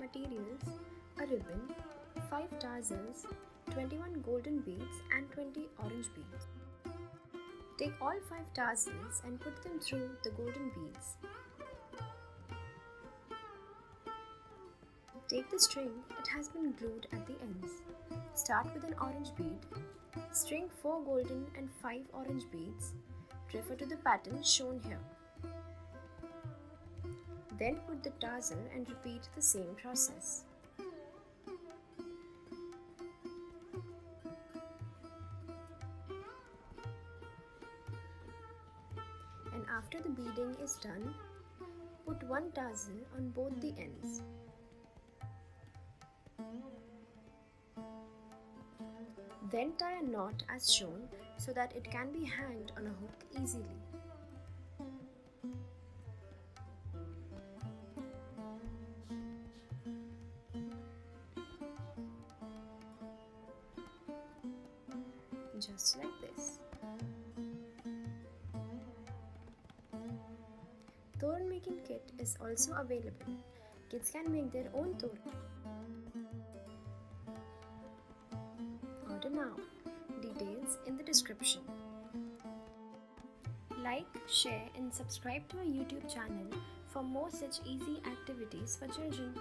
Materials: a ribbon, 5 tassels, 21 golden beads and 20 orange beads. Take all 5 tassels and put them through the golden beads. Take the string, it has been glued at the ends. Start with an orange bead. String 4 golden and 5 orange beads. Refer to the pattern shown here. Then put the tassel and repeat the same process. And after the beading is done, put one tassel on both the ends. Then tie a knot as shown so that it can be hanged on a hook easily. Just like this. Toran making kit is also available. Kids can make their own toran. Order now. Details in the description. Like, share and subscribe to our YouTube channel for more such easy activities for children.